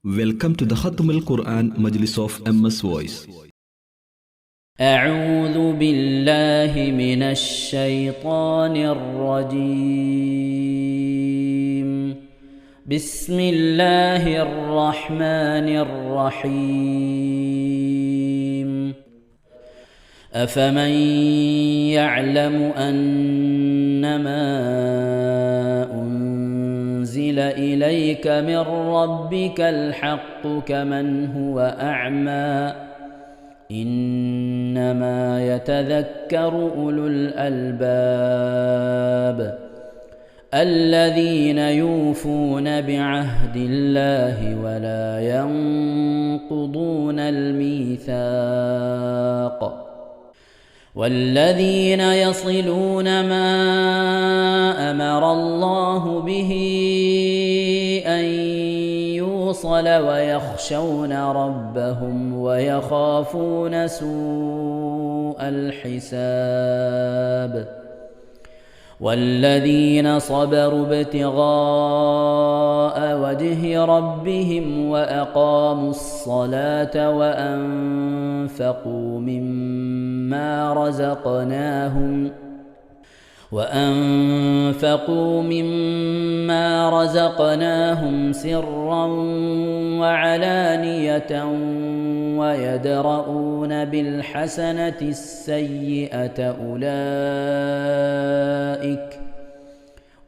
Welcome to the Khatm al-Quran Majlis of MS Voice. أعوذ بالله من الشيطان الرجيم. بسم الله الرحمن الرحيم. أفمن يعلم أنما أنزل إليك من ربك الحق كمن هو أعمى إنما يتذكر أولو الألباب الذين يوفون بعهد الله ولا ينقضون الميثاق والذين يصلون ما أمر الله به أن يوصل ويخشون ربهم ويخافون سوء الحساب والذين صبروا ابتغاء وجه ربهم وأقاموا الصلاة وأنفقوا مما رزقناهم سرا وعلانية ويدرؤون بالحسنة السيئة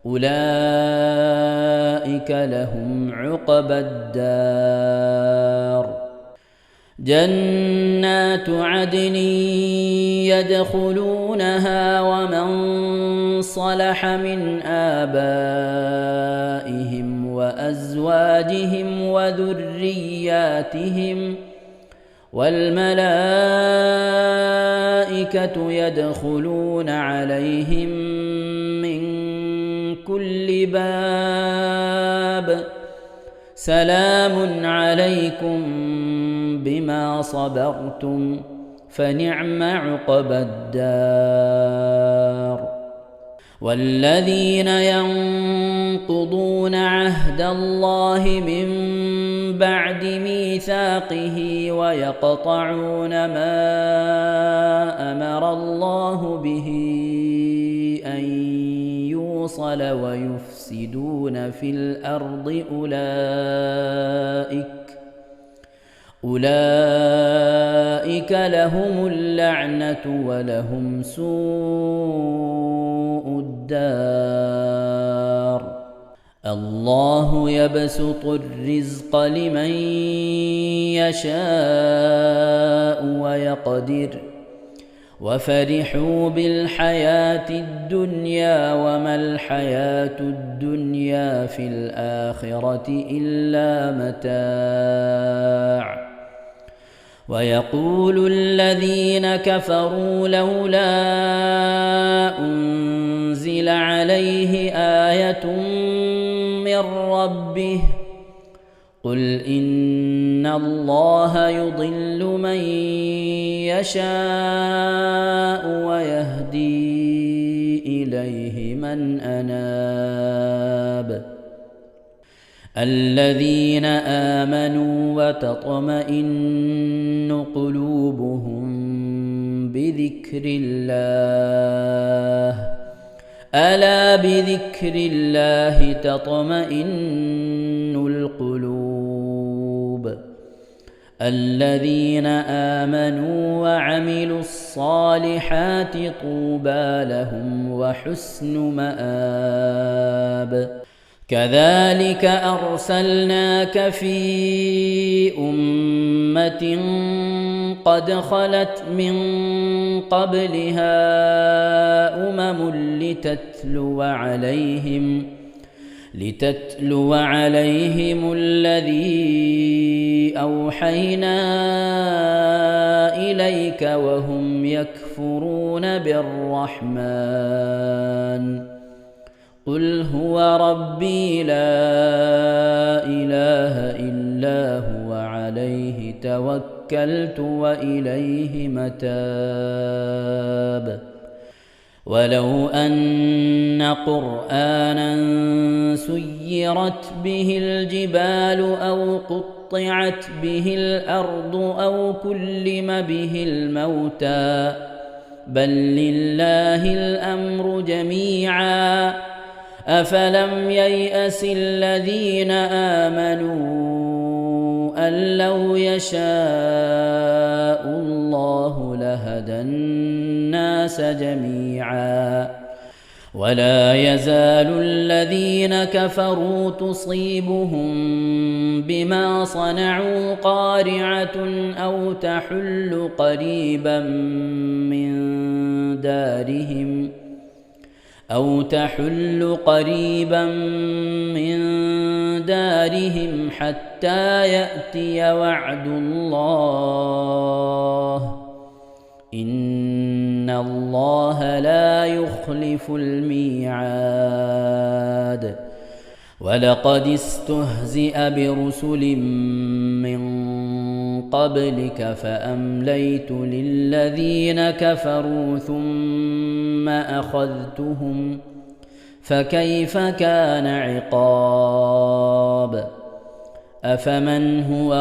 أولئك لهم عقبى الدار جنات عدن يدخلونها ومن صلح من آبائهم وأزواجهم وذرياتهم والملائكة يدخلون عليهم من كل باب سلام عليكم بما صبرتم فنعم عقبى الدار والذين ينقضون عهد الله من بعد ميثاقه ويقطعون ما أمر الله به أن يوصل ويفسدون في الأرض أولئك لهم اللعنة ولهم سوء الدار الله يبسط الرزق لمن يشاء ويقدر وفرحوا بالحياة الدنيا وما الحياة الدنيا في الآخرة إلا متاع ويقول الذين كفروا لولا أنزل عليه آية من ربه قل إن الله يضل من يشاء ويهدي إليه من أناب الذين آمنوا وتطمئن قلوبهم بذكر الله ألا بذكر الله تطمئن القلوب الذين آمنوا وعملوا الصالحات طوبى لهم وحسن مآب كذلك أرسلناك في أمة قد خلت من قبلها لتتلو عليهم الذي أوحينا إليك وهم يكفرون بالرحمن قل هو ربي لا إله إلا هو عليه توكلت وإليه متاب ولو أن قرآنا سيرت به الجبال أو قطعت به الأرض أو كلم به الموتى بل لله الأمر جميعا أفلم ييأس الذين آمنوا أن لو يشاء الله لهدى الناس جميعا ولا يزال الذين كفروا تصيبهم بما صنعوا قارعة أو تحل قريبا من دارهم حتى يأتي وعد الله إن الله لا يخلف الميعاد ولقد استهزئ برسل من قبلك فأمليت للذين كفروا ثم أخذتهم فكيف كان عقاب أفمن هو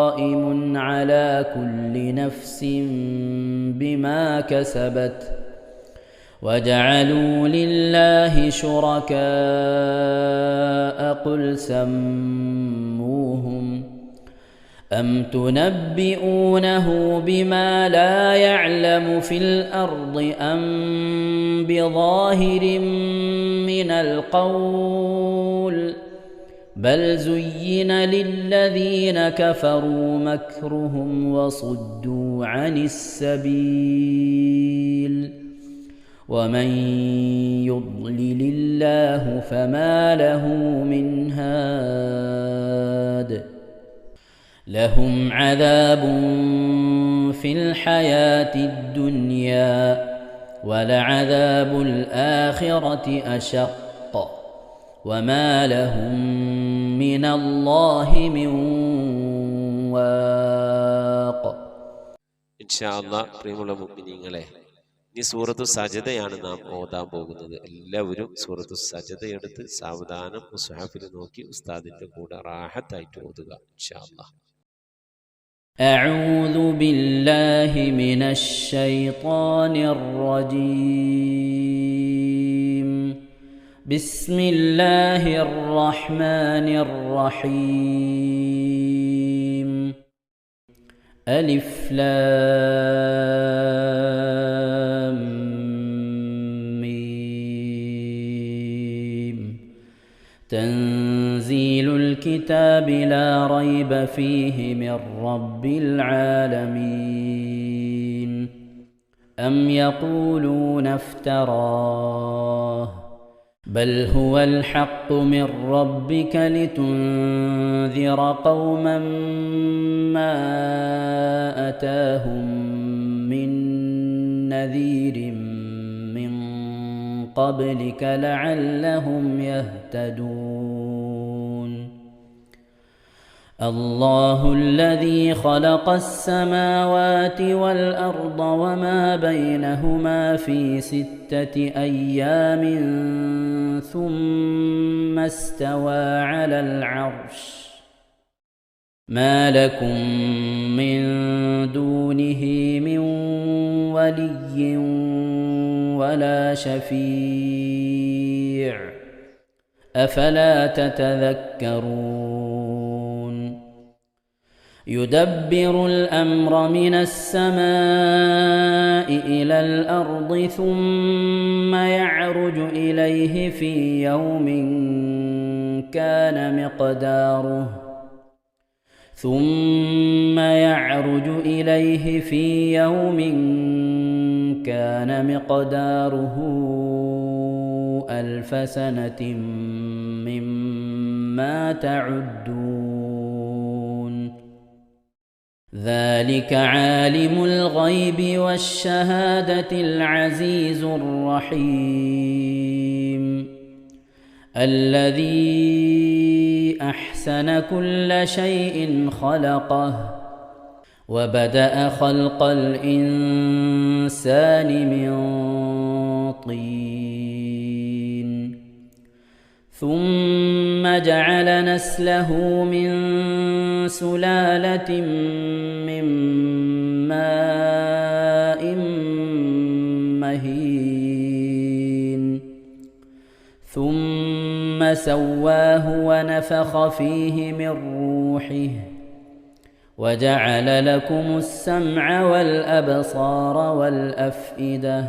قائم على كل نفس بما كسبت وجعلوا لله شركاء قل سموهم أم تنبئونه بما لا يعلم في الأرض أم بظاهر من القول بل زين للذين كفروا مكرهم وصدوا عن السبيل ومن يضلل الله فما له من هاد لهم عذاب في الحياة الدنيا ولعذاب الآخرة أشق وما لهم من الله من واق. ഇൻഷാ അല്ലാഹ് പ്രിയമുള്ള മുഅ്മിനീങ്ങളെ, ഈ സൂറത്തു സജദയാണ് നാം ഓതാൻ പോകുന്നത്. എല്ലാവരും സൂറത്തു സജദ എടുത്ത് സാവധാനം മുസ്ഹഫിൽ നോക്കി ഉസ്താദിന്റെ കൂടെ റാഹത്തായിട്ട് ഓതുക ഇൻഷാ അല്ലാഹ്. أعوذ بالله من الشيطان الرجيم بسم الله الرحمن الرحيم ألف لام ميم تنزيل الكتاب لا ريب فيه من رب العالمين أم يقولون افتراه بل هو الحق من ربك لتنذر قوما ما أتاهم من نذير من قبلك لعلهم يهتدون. الله الذي خلق السماوات والأرض وما بينهما في 6 أيام ثم استوى على العرش ما لكم من دونه من ولي ولا شفيع أفلا تتذكرون. يدبر الأمر من السماء إلى الأرض ثم يعرج إليه في يوم كان مقداره 1000 سنة مما تعدون. ذلك عالم الغيب والشهادة العزيز الرحيم الذي أحسن كل شيء خلقه وبدأ خلق الإنسان من طين ثم جعل نسله من سلالة من ماء مهين ثم سواه ونفخ فيه من روحه وجعل لكم السمع والأبصار والأفئدة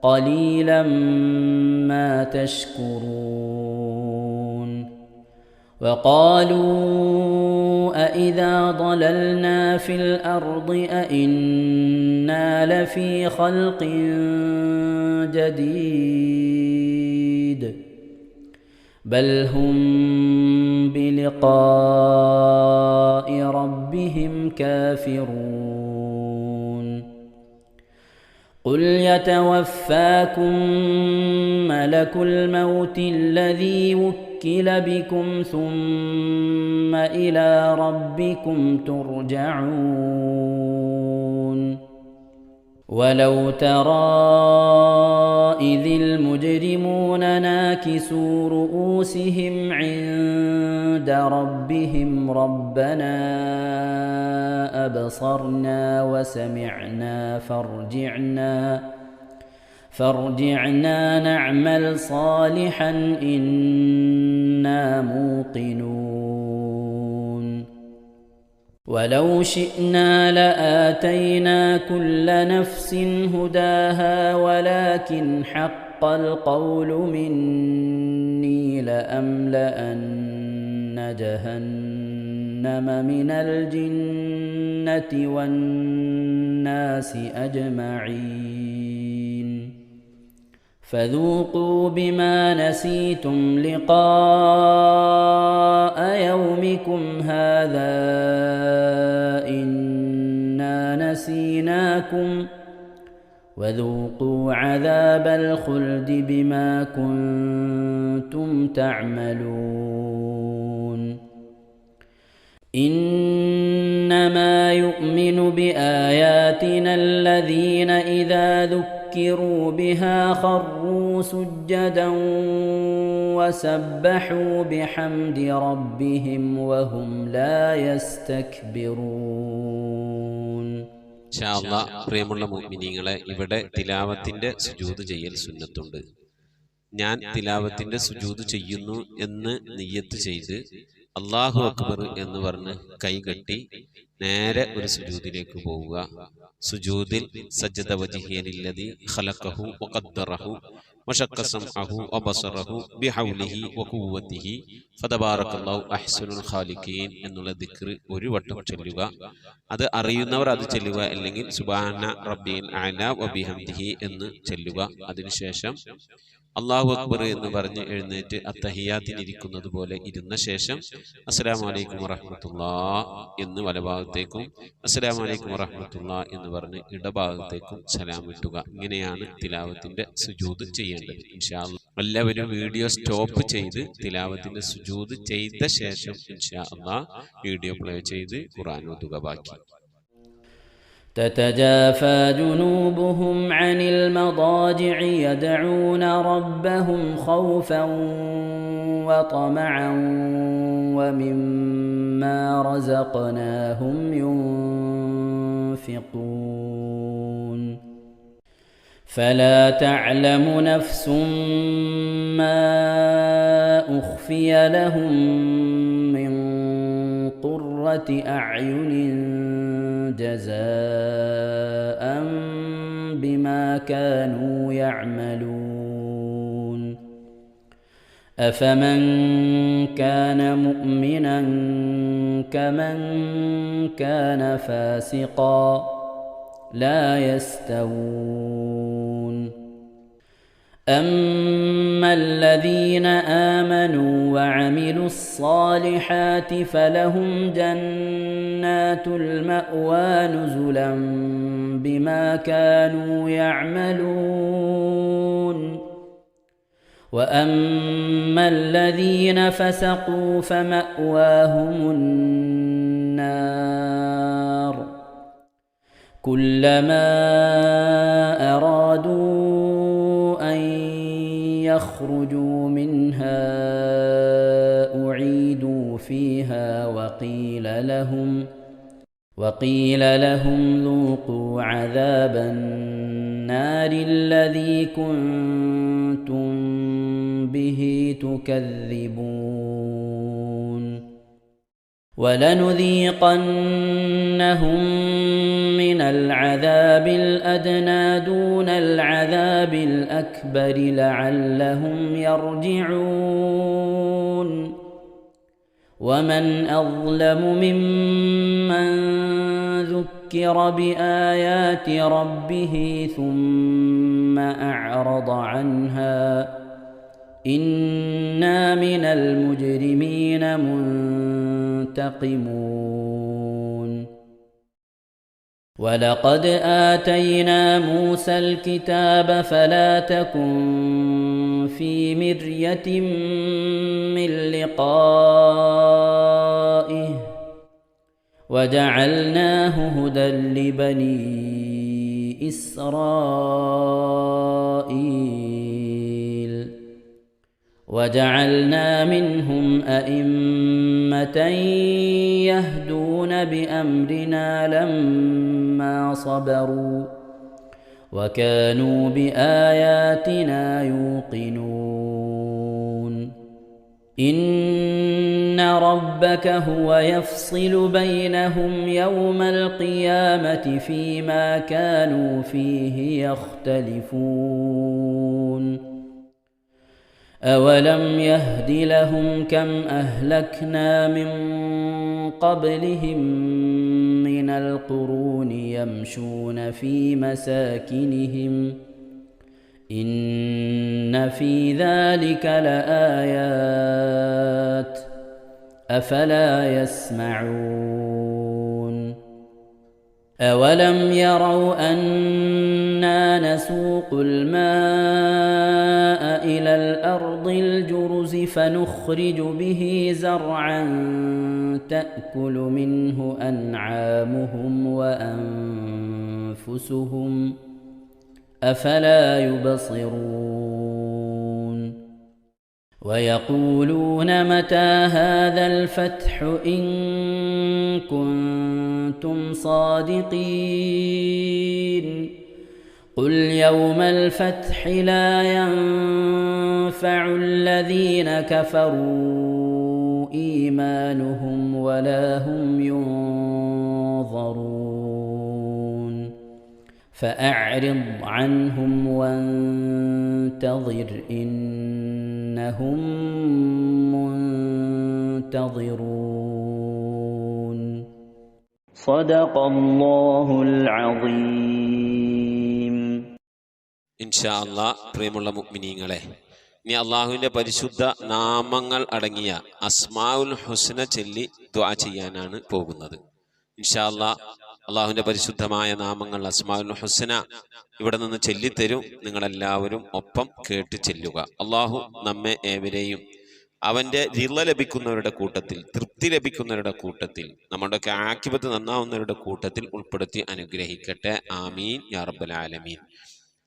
قليلا ما تشكرون وقالوا أإذا ضللنا في الأرض أإنا لفي خلق جديد بل هم بلقاء ربهم كافرون قل يتوفاكم ملك الموت الذي وكل بكم ثم إلى ربكم ترجعون ولو ترى إذ المجرمون ناكسوا رؤوسهم عند ربهم ربنا أبصرنا وسمعنا فارجعنا نعمل صالحا إنا موقنون ولو شئنا لآتينا كل نفس هداها ولكن حق القول مني لأملأن جهنم من الجنة والناس أجمعين فذوقوا بما نسيتم لقاء يومكم هذا إنا نسيناكم وذوقوا عذاب الخلد بما كنتم تعملون إنما يؤمن بآياتنا الذين إذا ذكروا بها خروا سجدا وسبحوا بحمد ربهم وهم لا يستكبرون. ഇൻഷാ അല്ലാഹ് പ്രിയമുള്ള മുഅ്മിനീങ്ങളെ, ഇവിടെ തിലാവത്തിന്റെ സുജൂദ് ചെയ്യൽ സുന്നത്തുണ്ട്. ഞാൻ തിലാവത്തിന്റെ സുജൂദ് ചെയ്യുന്നു എന്ന് നിയ്യത്ത് ചെയ്ത് അല്ലാഹു അക്ബർ എന്ന് പറഞ്ഞ് കൈകെട്ടി നേരെ ഒരു സുജൂദിലേക്ക് പോവുക. സുജൂദിൽ സജ്ജദ വജ്ഹിയ ലില്ലദി ഖലഖഹു വഖദ്ദറഹു വശഖ്ഖ സമഅഹു വബസറഹു ബിഹൗലിഹി വഖുവ്വതിഹി ഫതബാറകല്ലാഹു അഹ്സനുൽ ഖാലിഖീൻ എന്നുള്ള ദിക്ർ ഒരു വട്ടം ചൊല്ലുക. അത് അറിയുന്നവർ അത് ചൊല്ലുക, അല്ലെങ്കിൽ സുബ്ഹാന റബ്ബിൽ അഅല വബിഹംദിഹി എന്ന് ചൊല്ലുക. അതിനുശേഷം അല്ലാഹു അക്ബർ എന്ന് പറഞ്ഞ് എഴുന്നേറ്റ് അത്തഹിയാത്തിനിരിക്കുന്നത് പോലെ ഇരുന്ന ശേഷം അസ്സലാമു അലൈക്കും വറഹ്മത്തുള്ളാഹ് എന്ന് വലഭാഗത്തേക്കും അസ്സലാമു അലൈക്കും വറഹ്മത്തുള്ളാഹ് എന്ന് പറഞ്ഞ് ഇടഭാഗത്തേക്കും സലാം ഇട്ടുക. ഇങ്ങനെയാണ് തിലാവത്തിന്റെ സുജൂദ് ചെയ്യേണ്ടത്. ഇൻഷാ അല്ലാഹ് എല്ലാവരും വീഡിയോ സ്റ്റോപ്പ് ചെയ്ത് തിലാവത്തിന്റെ സുജൂദ് ചെയ്ത ശേഷം ഇൻഷാ അല്ലാഹ് വീഡിയോ പ്ലേ ചെയ്ത് ഖുർആൻ ഓതുക. ബാക്കി تتجافى جنوبهم عن المضاجع يدعون ربهم خوفا وطمعا ومما رزقناهم ينفقون فلا تعلم نفس ما أخفي لهم من قرة أعين جزاء بما كانوا يعملون أفمن كان مؤمنا كمن كان فاسقا لا يستوون أما الذين آمنوا وعملوا الصالحات فلهم جنات المأوى نزلا بما كانوا يعملون وأما الذين فسقوا فمأواهم النار كلما أرادوا أن يخرجوا منها أعيدوا فيها وقيل لهم ذوقوا عذاب النار الذي كنتم به تكذبون ولنذيقنهم من العذاب الأدنى دون العذاب الأكبر لعلهم يرجعون ومن أظلم ممن ذكر بآيات ربه ثم أعرض عنها إنا من المجرمين منتقمون ولقد آتينا موسى الكتاب فلا تكن في مرية من لقائه وجعلناه هدى لبني إسرائيل وجعلنا منهم أئمة يهدون بأمرنا لما صبروا وكانوا بآياتنا يوقنون إن ربك هو يفصل بينهم يوم القيامة فيما كانوا فيه يختلفون أولم يهد لهم كم أهلكنا من قبلهم من القرون يمشون في مساكنهم إن في ذلك لآيات أفلا يسمعون أولم يروا أنا نسوق الماء إلى الأرض الجرز فنخرج به زرعا تأكل منه أنعامهم وأنفسهم أفلا يبصرون ويقولون متى هذا الفتح إن كنتم صادقين قل يوم الفتح لا ينفع الذين كفروا إيمانهم ولا هم ينظرون فأعرض عنهم وانتظر إنهم منتظرون صدق الله العظيم. ഇൻഷാ അല്ലാഹ് പ്രിയമുള്ള മുഅ്മിനീങ്ങളെ, ഇനി അള്ളാഹുവിൻ്റെ പരിശുദ്ധ നാമങ്ങൾ അടങ്ങിയ അസ്മാഉൽ ഹുസ്ന ചൊല്ലി ദുആ ചെയ്യാനാണ് പോകുന്നത്. ഇൻഷാ അല്ലാഹ് അള്ളാഹുവിൻ്റെ പരിശുദ്ധമായ നാമങ്ങൾ അസ്മാഉൽ ഹുസ്ന ഇവിടെ നിന്ന് ചൊല്ലിത്തരും. നിങ്ങളെല്ലാവരും ഒപ്പം കേട്ട് ചെല്ലുക. അള്ളാഹു നമ്മെ ഏവരെയും അവൻ്റെ റിള ലഭിക്കുന്നവരുടെ കൂട്ടത്തിൽ, തൃപ്തി ലഭിക്കുന്നവരുടെ കൂട്ടത്തിൽ, നമ്മുടെയൊക്കെ ആഖിബത്ത് നന്നാവുന്നവരുടെ കൂട്ടത്തിൽ ഉൾപ്പെടുത്തി അനുഗ്രഹിക്കട്ടെ. ആമീൻ യാ റബ്ബൽ ആലമീൻ.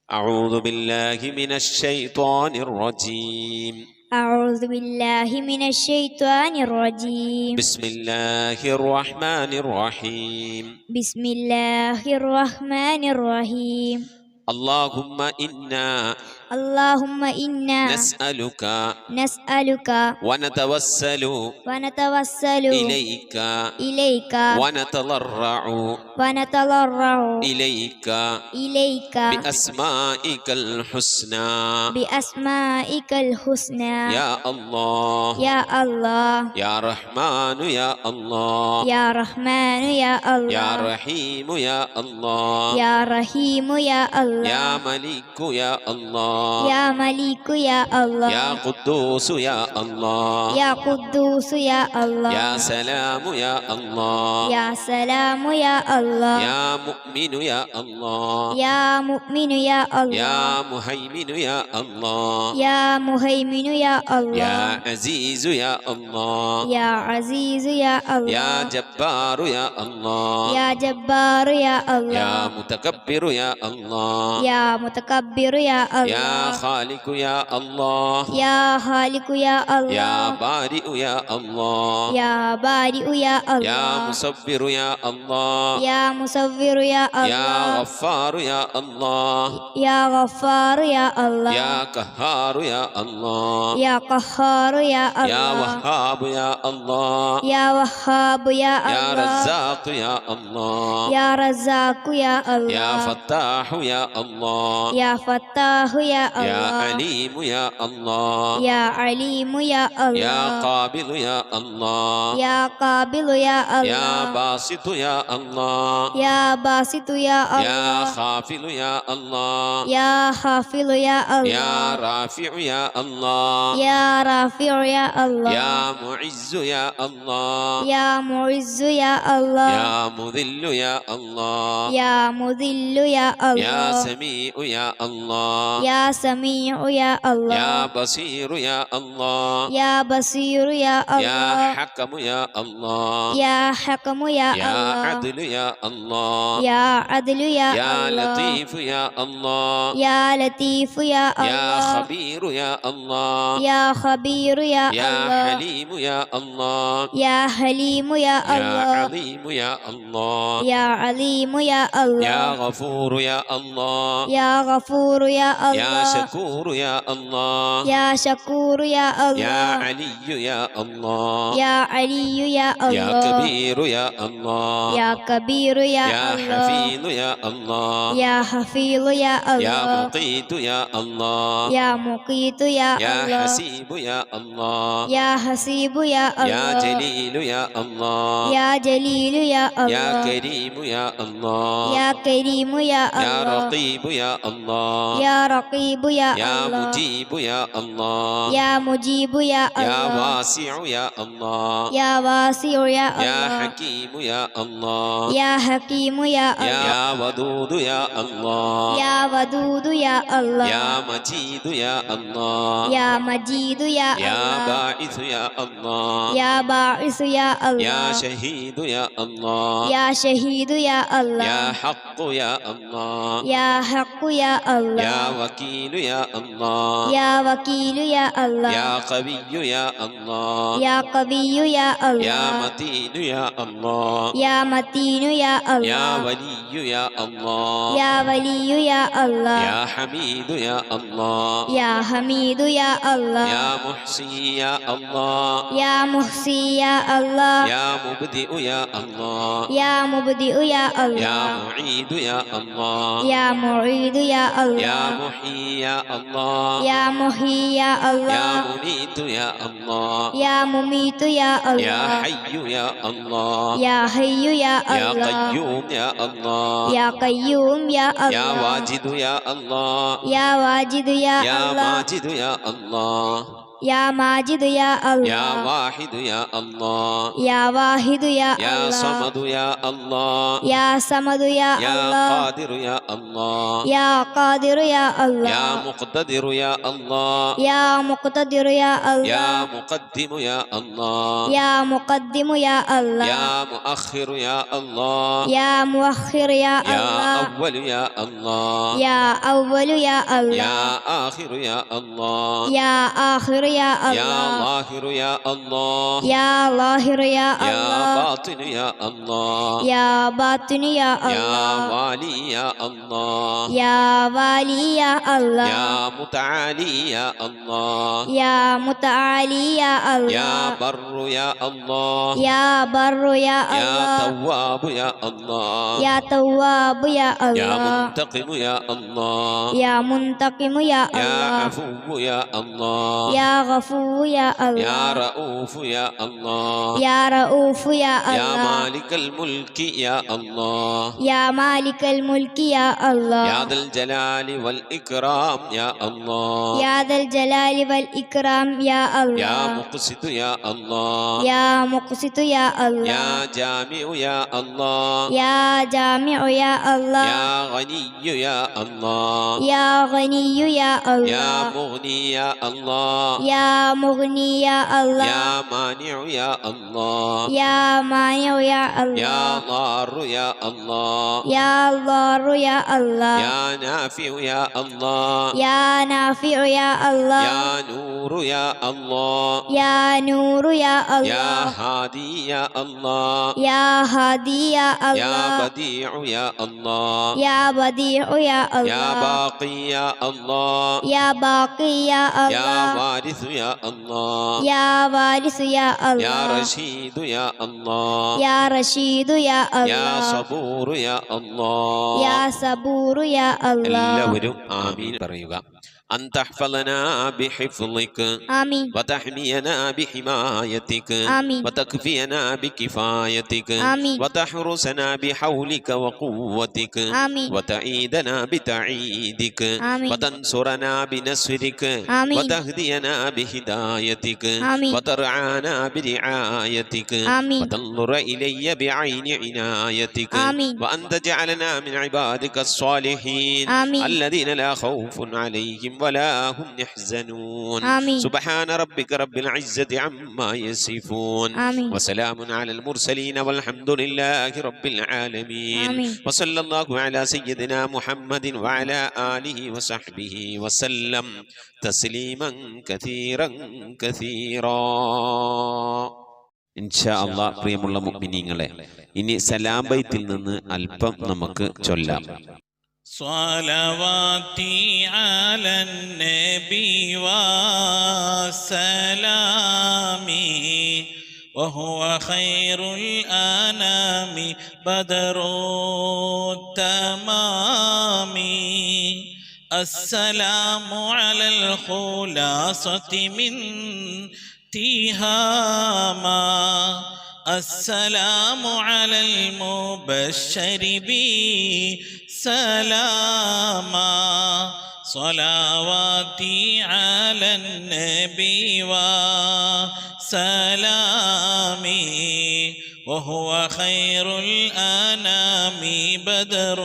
أعوذ بالله من الشيطان الرجيم. أعوذ بالله من الشيطان الرجيم. بسم الله الرحمن الرحيم. بسم الله الرحمن الرحيم. اللهم إنا نسألك ونتوسل إليك ونتضرع إليك بأسمائك الحسنى يا الله يا رحمن يا الله يا رحمن يا الله يا رحيم يا الله يا رحيم يا الله يا ملك يا الله الله يا مليك يا الله يا قدوس يا الله يا قدوس يا الله يا سلام يا الله يا سلام يا الله يا مؤمن يا الله يا مؤمن يا الله يا مهيمن يا الله يا مهيمن يا الله يا عزيز يا الله يا عزيز يا الله يا جبار يا الله يا جبار يا يا الله متكبر يا الله يا متكبر يا يا الله خالق يا الله يا خالق يا يا الله بارئ يا الله يا بارئ يا يا الله مصبر يا الله يا مصور يا يا الله غفار يا الله يا غفار يا الله يا قهار يا الله يا قهار يا يا الله وهاب يا الله يا وهاب يا يا الله رزاق يا الله يا رزاق يا الله يا فتاح يا الله يا فتاح يا يا الله عليم يا الله يا عليم يا يا الله قابل يا الله يا قابل يا يا الله باسط يا الله يا باسط يا يا الله خافل يا الله يا حافظ يا يا الله رافع يا الله يا رافع يا الله يا معز يا الله يا معز يا الله يا مذل يا الله يا مذل يا يا الله سميع يا الله يا سميع يا الله يا بصير يا الله يا بصير يا يا الله حكم يا الله يا حكم يا يا الله عدل يا الله يا عدل يا يا الله لطيف يا الله يا لطيف يا يا الله خبير يا الله يا خبير يا يا الله حليم يا الله يا حليم يا يا الله عظيم يا الله يا عليم يا يا الله غفور يا الله يا غفور يا يا الله شكور يا الله يا شكور يا يا الله علي يا الله يا علي يا يا الله كبير يا الله يا كبير يا يا الله حفيظ يا الله يا حفيظ يا يا الله مقيت يا الله يا مقيت يا يا الله حسيب يا الله يا حسيب يا يا الله جليل يا الله يا جليل يا يا الله كريم يا الله يا كريم يا يا الله رقيب يا الله يا رقيب يا يا الله مجيب يا الله يا مجيب يا يا الله واسع يا الله يا واسع يا يا الله حكيم يا الله يا حكيم يا الله يا ودود يا الله يا ودود يا الله يا مجيد يا الله يا مجيد يا يا الله باعث يا الله يا باعث يا يا الله شهيد يا الله يا شهيد يا الله يا حق يا الله يا حق يا الله يا وكيل يا الله يا وكيل يا الله يا قوي يا الله يا قوي يا يا الله متين يا الله يا متين يا يا الله ولي يا الله يا ولي يا الله يا حميد يا الله يا حميد يا الله يا محصي يا الله يا محصي يا الله يا مبدئ يا الله يا مبدئ يا يا الله معيد يا الله يا معيد يا يا الله محيي يا الله يا محيي يا يا الله مميت يا الله يا مميت يا يا الله حي يا الله يا حي يا يا الله قيوم يا الله يا قيوم يا يا الله واجد يا الله يا واجد يا يا الله ماجد يا الله يا ماجد يا يا الله واحد يا الله يا واحد يا يا الله صمد يا الله يا صمد يا يا الله قادر يا الله يا قادر يا يا الله مقتدر يا الله يا مقتدر يا يا الله مقدم يا الله يا مقدم يا الله يا مؤخر يا الله يا مؤخر يا يا الله أول يا الله يا أول يا يا الله آخر يا الله يا آخر يا يا الله ظاهر يا الله يا ظاهر يا يا الله باطن يا الله يا باطن يا يا الله والي يا الله يا والي يا الله يا متعالي يا الله يا متعالي يا يا الله بر يا الله يا بر يا يا الله تواب يا الله يا تواب يا يا الله منتقم يا الله يا منتقم يا يا الله عفو يا الله يا غفور يا الله يا رؤوف يا الله يا رؤوف يا يا الله مالك الملك يا الله يا مالك الملك يا الله يا ذا الجلال والإكرام يا الله يا ذا الجلال والإكرام يا الله يا مقسط يا الله يا مقسط يا الله يا جامع يا الله يا جامع يا الله يا غني يا الله يا غني يا الله يا مغني يا الله يا مغني يا الله يا مانع يا الله يا مانع يا الله يا ضار يا الله يا ضار يا الله يا نافع يا الله يا نافع يا الله يا نور يا الله يا نور يا يا الله هادي يا الله يا هادي يا يا الله بديع يا الله يا بديع يا يا الله باقي يا الله يا باقي يا يا الله وارث يا الله يا وارث يا يا الله رشيد يا الله يا رشيد يا يا الله صبور يا الله يا صبور يا الله എല്ലാവരും ആമീൻ പറയുക. أن تحفظنا بحفظك آمين وتحمينا بحمايتك آمين وتكفينا بكفايتك آمين وتحرسنا بحولك وقوتك آمين وتعيدنا بتعيدك آمين وتنصرنا بنصرك آمين وتهدينا بهدايتك آمين وترعانا برعايتك آمين وتنظر إلي بعين عنايتك آمين وأن تجعلنا من عبادك الصالحين آمين الذين لا خوف عليهم ولا هم يحزنون آمين سبحان ربك رب العزة عما يصفون آمين وسلام على المرسلين والحمد لله رب العالمين آمين وصلى الله على سيدنا محمد وعلى آله وصحبه وسلم تسليما كثيرا كثيرا. ഇൻഷാ അല്ലാഹ് പ്രിയമുള്ള മുഅ്മിനീങ്ങളെ, ഇനി സലാം ബൈത്തിൽ നിന്ന് അല്പം നമുക്ക് ചൊല്ലാം. صلواتي على النبي وسلامي وهو خير الأنام بدر التمام السلام على الخلاصة من تهاما السلام على المبشر بسلاما صلواتي على النبي وسلامي وهو خير الأنام بدر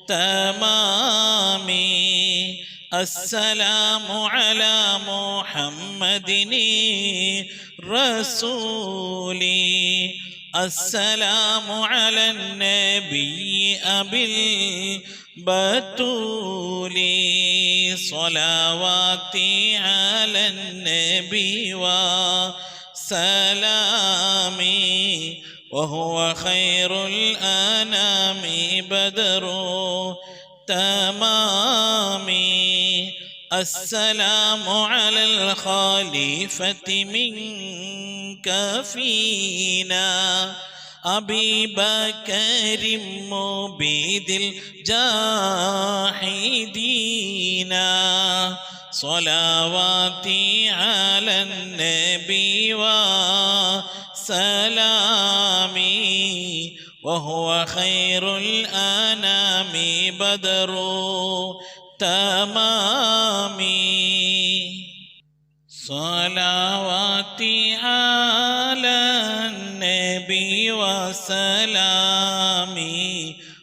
تمامي السلام على محمد رسولي السلام على النبي أبي البتول صلواتي على النبي وسلامي وهو خير الأنام بدر تمامي السلام على الخليفة منك فينا أبي بكر مبيد الجاحدين صلواتي على النبي وسلامي وهو خير الأنام بدر تمامي صلواتي على النبي وسلامي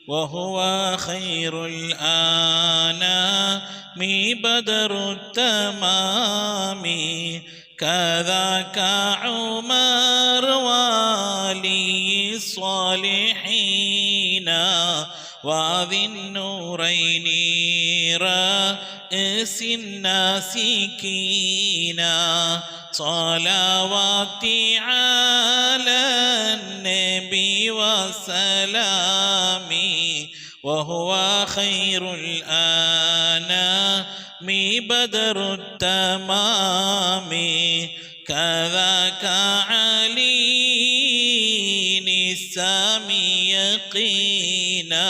وهو خير الأنام بدر التمام كذاك عمر ولي الصالحين وذي النورين رأس الناسكين صلواتي على النبي وسلامي وهو خير الأنام بدر التمام كذاك علي السامي يقينا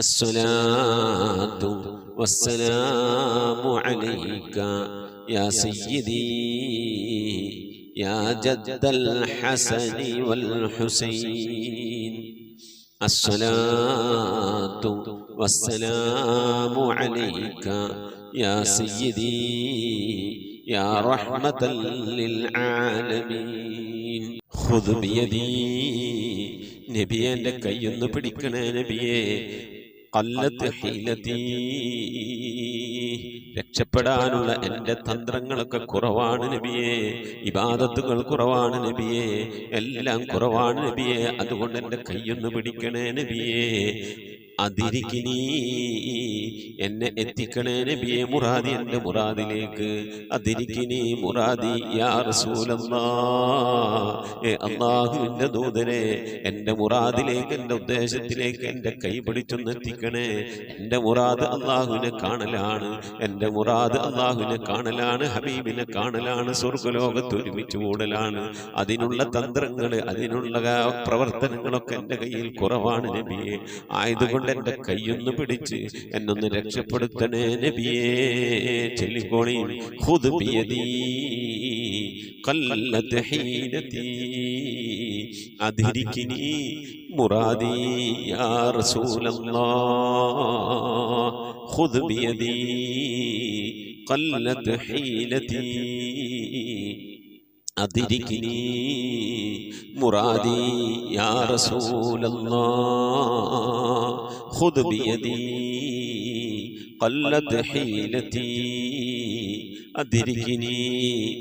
അസ്സലാത്തു വസ്സലാമു അലൈക യാ സയ്യിദി യാ ജദ്ദൽ ഹസനി വൽ ഹുസൈൻ. അസ്സലാത്തു വസ്സലാമു അലൈക യാ സയ്യിദി യാ റഹ്മതൽ ലിൽ ആലമീൻ. ഖുദ് ബിയദി, നബിയെ എൻ്റെ കൈയൊന്ന് പിടിക്കണേ നബിയെ. ഖല്ലത്ത് ഹീലതി, രക്ഷപ്പെടാനുള്ള എൻ്റെ തന്ത്രങ്ങളൊക്കെ കുറവാണ് നബിയെ. ഇബാദത്തുകൾ കുറവാണ് നബിയെ, എല്ലാം കുറവാണ് നബിയെ. അതുകൊണ്ട് എൻ്റെ കൈയൊന്ന് പിടിക്കണേ നബിയെ. അതിരിക്കിനി, എന്നെ എത്തിക്കണേ നബിയെ മുറാദി, എൻ്റെ മുറാദിലേക്ക്. അതിരിക്കിനി മുറാദി യാ റസൂലല്ലാഹ്, അല്ലാഹുവിൻ്റെ ദൂതനെ എൻ്റെ മുറാദിലേക്ക്, എൻ്റെ ഉദ്ദേശത്തിലേക്ക് എൻ്റെ കൈ പിടിച്ചൊന്ന് എത്തിക്കണേ. എൻ്റെ മുറാദ് അല്ലാഹുവിനെ കാണലാണ്, എൻ്റെ മുറാദ് അല്ലാഹുവിനെ കാണലാണ്, ഹബീബിനെ കാണലാണ്, സ്വർഗ്ഗലോകത്ത് ഒരുമിച്ച് കൂടലാണ്. അതിനുള്ള തന്ത്രങ്ങൾ, അതിനുള്ള പ്രവർത്തനങ്ങളൊക്കെ എൻ്റെ കയ്യിൽ കുറവാണ് നബിയെ. ആയതുകൊണ്ട് എൻ്റെ കൈയൊന്ന് പിടിച്ച് എന്നൊന്ന് രക്ഷപ്പെടുത്തണേ നബിയേ. ചൊല്ലിക്കോളി. ഖുദ് ബിയദി ഖല്ലത് ഹീനതി അദ്രികിനി മുറാദി യാ റസൂലല്ലാഹ്. ഖുദ് ബിയദി ഖല്ലത് ഹീനതി അദ്രികിനി മുറാദി യാ റസൂലല്ലാഹ്. ഖുദ് ബിയദി ഖല്ലത് ഹീലതി അദ്രികിനി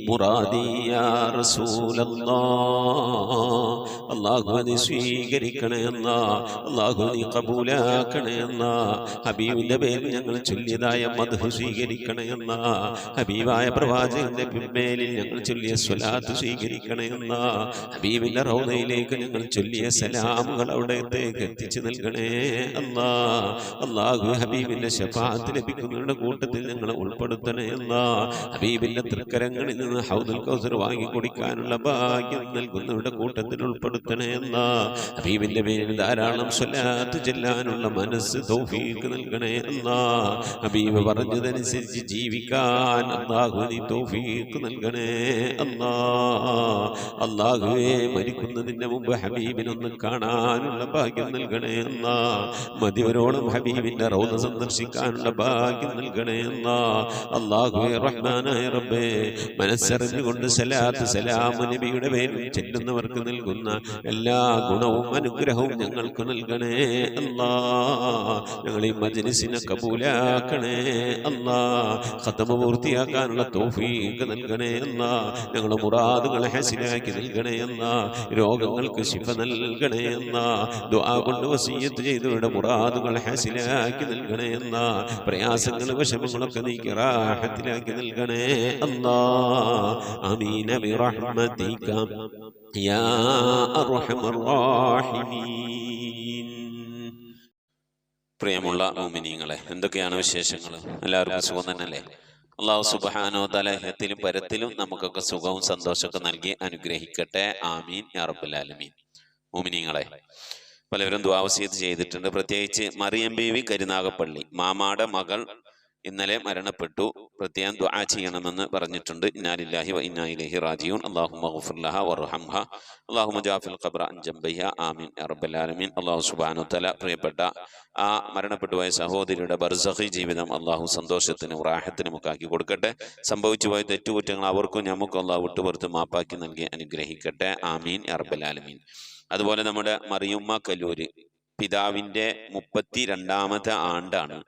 മുറാദി യാ റസൂലല്ലാഹ്. അല്ലാഹുവേ സ്വീകരിക്കണേ അല്ലാഹ്, അല്ലാഹുവേ ഖബൂലാക്കണേ അല്ലാഹ്. ഹബീബിന്റെ പേരിൽ ഞങ്ങൾ ചൊല്ലിയതായ മദ്ഹ് സ്വീകരിക്കണേ അല്ലാഹ്. ഹബീബായ പ്രവാചകന്റെ മേലിൽ ഞങ്ങൾ ചൊല്ലിയ സ്വലാത്ത് സ്വീകരിക്കണേ അല്ലാഹ്. ഹബീബിന്റെ റൗദയിലേക്ക് ഞങ്ങൾ ചൊല്ലിയ സലാമുകൾ അവിടത്തേക്ക് എത്തിച്ചു നൽകണേ അല്ലാഹ്. അല്ലാഹു ഹബീബിന്റെ ശഫാഅത്ത് ലഭിക്കുന്നവരുടെ കൂട്ടത്തിൽ ഞങ്ങളെ ഉൾപ്പെടുത്തണേ അല്ലാഹ്. ഹബീബിന്റെ തൃക്കരങ്ങളിൽ നിന്ന് ഹൗദുൽ കൗസർ വാങ്ങി കുടിക്കാനുള്ള ഭാഗ്യം നൽകുന്നവരുടെ കൂട്ടത്തിൽ ഉൾപ്പെടുത്തണേ അല്ലാഹ്. ഹബീബിന്റെ പേരിൽ ധാരാളം സ്വലാത്ത് ചെല്ലാനുള്ള മനസ്സ് തൗഫീഖ് നൽകണേ അല്ലാഹ്. ഹബീബ് പറഞ്ഞതനുസരിച്ച് ജീവിക്കാൻ അല്ലാഹു നീ തൗഫീഖ് നൽകണേ അല്ലാഹ്. അല്ലാഹുവേ മരിക്കുന്നതിന് മുമ്പ് ഹബീബിനൊന്ന് കാണാനുള്ള ഭാഗ്യം നൽകണേ അല്ലാഹ്. മതിവരോളം ഹബീബിന്റെ റൗദ സന്ദർശിക്കാനുള്ള ഭാഗ്യം നൽകണേ അല്ലാഹ്. അല്ലാഹുവേ റഹ്മാനായ റബ്ബേ, മനസ്സറിഞ്ഞുകൊണ്ട് സലാത്ത് സലാം നബിയുടെ പേരിൽ ചെല്ലുന്നവർക്ക് നൽകുന്ന എല്ലാ ഗുണവും അനുഗ്രഹവും ഞങ്ങൾക്ക് നൽകണേ അല്ലാഹ്. ഞങ്ങൾ ഈ മജ്ലിസിനെ കബൂലാക്കണേ അല്ലാഹ്. ഖത്മ പൂർത്തിയാക്കാനുള്ള തൗഫീഖ് നൽകണേ അല്ലാഹ്. ഞങ്ങളുടെ മുറാദുകളെ ഹസിനാക്കി നൽകണേ അല്ലാഹ്. രോഗങ്ങൾക്ക് ശിഫ നൽകണേ അല്ലാഹ്. ദുആ കൊണ്ട് വസിയ്യത്ത് ചെയ്തവരുടെ മുറാദുകൾ ഹസിനാക്കി നൽകണേ അല്ലാഹ്. പ്രയാസങ്ങൾ വിഷമങ്ങളൊക്കെ നീക്കി റാഹത്തിലാക്കി നൽകണേ അല്ലാഹ്. ആമീൻ ബിറഹ്മതിക യാ അർഹമർ റഹീമീൻ. പ്രിയമുള്ള മുഅ്മിനീങ്ങളെ, എന്തൊക്കെയാണ് വിശേഷങ്ങൾ? എല്ലാവർക്കും സുഖം തന്നെയല്ലേ? അല്ലാഹു സുബ്ഹാനഹു വ തആല ഇഹത്തിലും പരത്തിലും നമുക്കൊക്കെ സുഖവും സന്തോഷമൊക്കെ നൽകി അനുഗ്രഹിക്കട്ടെ. ആമീൻ യാ റബ്ബൽ ആലമീൻ. മുഅ്മിനീങ്ങളെ, പലവരും ദുആ വസിയത്ത് ചെയ്തിട്ടുണ്ട്. പ്രത്യേകിച്ച് മറിയം ബീവി കരുനാഗപ്പള്ളി, മാമാടെ മകൾ ഇന്നലെ മരണപ്പെട്ടു, പ്രത്യേകം ദുആ ചെയ്യണമെന്ന് പറഞ്ഞിട്ടുണ്ട്. ഇന്നാ ലില്ലാഹി വ ഇന്നാ ഇലൈഹി റാജിഊൻ. അല്ലാഹുമ്മ ഗ്ഫിർ ലഹാ വർഹംഹാ, അല്ലാഹുമ്മ ജാഫിൽ ഖബ്റ അൻ ജംബിഹാ. ആമീൻ യാ റബ്ബൽ ആലമീൻ. അല്ലാഹു സുബ്ഹാനഹു വ തആല പ്രിയപ്പെട്ട ആ മരണപ്പെട്ടുപോയ സഹോദരിയുടെ ബർസഖി ജീവിതം അല്ലാഹു സന്തോഷത്തിനും റാഹത്തിനും ഒക്കെ ആക്കി കൊടുക്കട്ടെ. സംഭവിച്ചു പോയ തെറ്റുകുറ്റങ്ങൾ അവർക്കും നമുക്കും അല്ലാഹു വിട്ടുപുറത്ത് മാപ്പാക്കി നൽകി അനുഗ്രഹിക്കട്ടെ. ആമീൻ യാ റബ്ബൽ ആലമീൻ. അതുപോലെ നമ്മുടെ മറിയുമ്മ കല്ലൂര് പിതാവിന്റെ 32ാമത്തെ ആണ്ടാണ്.